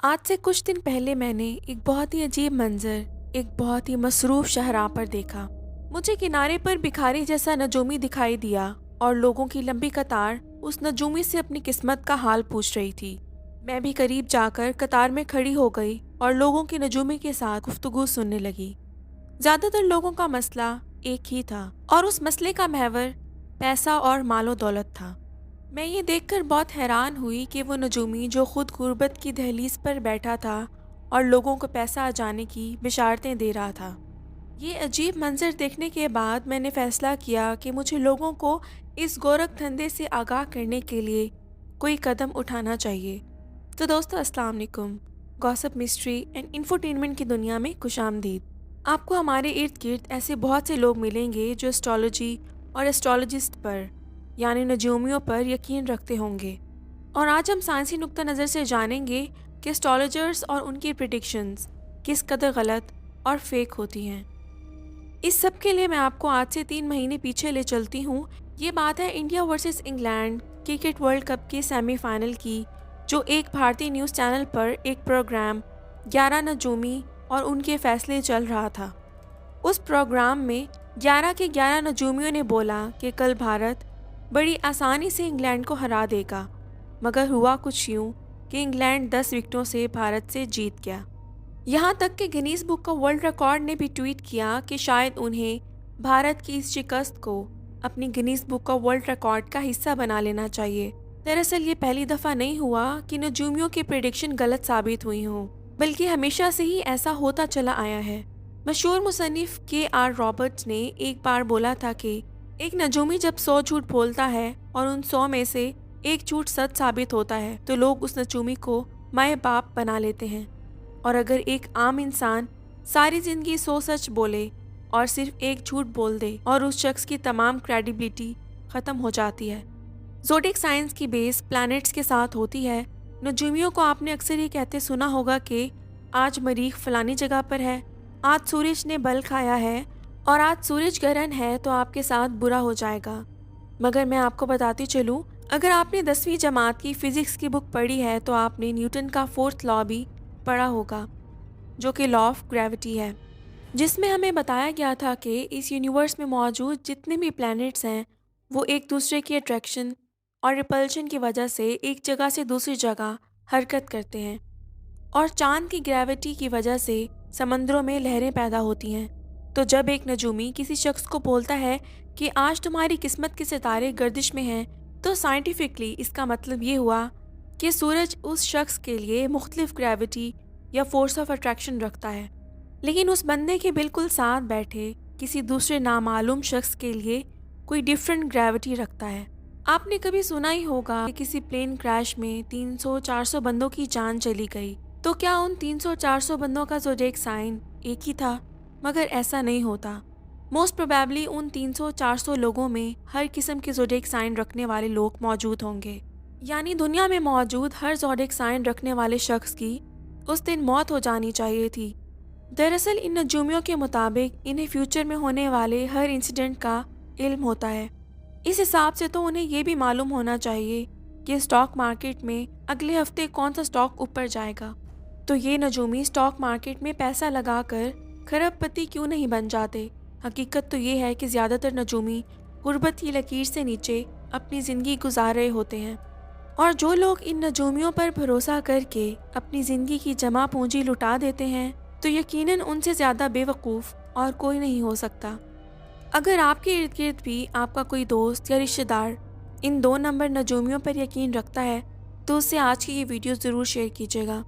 आज से कुछ दिन पहले मैंने एक बहुत ही अजीब मंजर एक बहुत ही मसरूफ शाहराह पर देखा। मुझे किनारे पर भिखारी जैसा नजूमी दिखाई दिया और लोगों की लंबी कतार उस नजूमी से अपनी किस्मत का हाल पूछ रही थी। मैं भी करीब जाकर कतार में खड़ी हो गई और लोगों की नजूमी के साथ गुफ्तगू सुनने लगी। ज्यादातर लोगों का मसला एक ही था और उस मसले का महवर पैसा और मालो दौलत था। मैं ये देखकर बहुत हैरान हुई कि वो नजूमी जो खुद गुर्बत की दहलीज पर बैठा था और लोगों को पैसा आ जाने की बिशारतें दे रहा था। ये अजीब मंजर देखने के बाद मैंने फैसला किया कि मुझे लोगों को इस गोरख धंधे से आगाह करने के लिए कोई कदम उठाना चाहिए। तो दोस्तों, अस्सलाम वालेकुम। गॉसिप, मिस्ट्री एंड इंफोटेनमेंट की दुनिया में खुशामदीद। आपको हमारे इर्द गिर्द ऐसे बहुत से लोग मिलेंगे जो एस्ट्रोलॉजी और एस्ट्रोलॉजिस्ट पर यानी नजूमियों पर यकीन रखते होंगे, और आज हम साइंसी नुक्ता नज़र से जानेंगे कि एस्ट्रोलॉजर्स और उनकी प्रिडिक्शंस किस कदर गलत और फेक होती हैं। इस सब के लिए मैं आपको आज से 3 महीने पीछे ले चलती हूँ। ये बात है India versus England cricket world cup के सेमीफाइनल की, जो एक भारतीय न्यूज़ चैनल पर एक प्रोग्राम 11 नजूमी और उनके फैसले चल रहा था। उस प्रोग्राम में 11 के 11 नजूमियों ने बोला कि कल भारत बड़ी आसानी से इंग्लैंड को हरा देगा, मगर हुआ कुछ यूँ कि इंग्लैंड 10 विकेटों से भारत से जीत गया। यहाँ तक कि गिनीज बुक का वर्ल्ड रिकॉर्ड ने भी ट्वीट किया कि शायद उन्हें भारत की इस शिकस्त को अपनी गिनीज बुक का वर्ल्ड रिकॉर्ड का हिस्सा बना लेना चाहिए। दरअसल ये पहली दफ़ा नहीं हुआ कि नजूमियों की प्रेडिक्शन गलत साबित हुई हों, बल्कि हमेशा से ही ऐसा होता चला आया है। मशहूर मुसन्निफ के.आर. रॉबर्ट्स ने एक बार बोला था कि एक नजूमी जब 100 झूठ बोलता है और उन 100 में से एक झूठ सच साबित होता है तो लोग उस नजूमी को माए बाप बना लेते हैं, और अगर एक आम इंसान सारी जिंदगी 100 सच बोले और सिर्फ एक झूठ बोल दे और उस शख्स की तमाम क्रेडिबिलिटी ख़त्म हो जाती है। ज़ोडिक साइंस की बेस प्लैनेट्स के साथ होती है। नजूमियों को आपने अक्सर ये कहते सुना होगा कि आज मरीख फलानी जगह पर है, आज सूरज ने बल खाया है और आज सूरज ग्रहण है तो आपके साथ बुरा हो जाएगा। मगर मैं आपको बताती चलूँ, अगर आपने 10वीं जमात की फ़िज़िक्स की बुक पढ़ी है तो आपने न्यूटन का 4th लॉ भी पढ़ा होगा, जो कि लॉ ऑफ ग्रेविटी है, जिसमें हमें बताया गया था कि इस यूनिवर्स में मौजूद जितने भी प्लैनेट्स हैं वो एक दूसरे की अट्रैक्शन और रिपल्शन की वजह से एक जगह से दूसरी जगह हरकत करते हैं, और चाँद की ग्रेविटी की वजह से समंदरों में लहरें पैदा होती हैं। तो जब एक नजूमी किसी शख्स को बोलता है कि आज तुम्हारी किस्मत के सितारे गर्दिश में हैं, तो साइंटिफिकली इसका मतलब ये हुआ कि सूरज उस शख्स के लिए मुख्तलिफ ग्रेविटी या फोर्स ऑफ अट्रैक्शन रखता है, लेकिन उस बंदे के बिल्कुल साथ बैठे किसी दूसरे नामालूम शख्स के लिए कोई डिफरेंट ग्रेविटी रखता है। आपने कभी सुना ही होगा कि किसी प्लेन क्रैश में 300-400 बंदों की जान चली गई, तो क्या उन 300-400 बंदों का ज़ोडिएक साइन एक ही था? मगर ऐसा नहीं होता। मोस्ट प्रोबेबली उन 300-400 लोगों में हर किस्म के ज़ोडिएक साइन रखने वाले लोग मौजूद होंगे, यानी दुनिया में मौजूद हर ज़ोडिएक साइन रखने वाले शख्स की उस दिन मौत हो जानी चाहिए थी। दरअसल इन नजूमियों के मुताबिक इन्हें फ्यूचर में होने वाले हर इंसिडेंट का इल्म होता है। इस हिसाब से तो उन्हें ये भी मालूम होना चाहिए कि स्टॉक मार्केट में अगले हफ्ते कौन सा स्टॉक ऊपर जाएगा। तो ये नजूमी स्टॉक मार्केट में पैसा लगाकर खरबपति क्यों नहीं बन जाते? हकीकत तो ये है कि ज़्यादातर नजूमी गुर्बत की लकीर से नीचे अपनी ज़िंदगी गुजार रहे होते हैं, और जो लोग इन नजूमियों पर भरोसा करके अपनी ज़िंदगी की जमा पूंजी लुटा देते हैं तो यकीनन उनसे ज़्यादा बेवकूफ़ और कोई नहीं हो सकता। अगर आपके इर्द गिर्द भी आपका कोई दोस्त या रिश्तेदार इन 2 नंबर नजूमियों पर यकीन रखता है तो उससे आज की ये वीडियो ज़रूर शेयर कीजिएगा।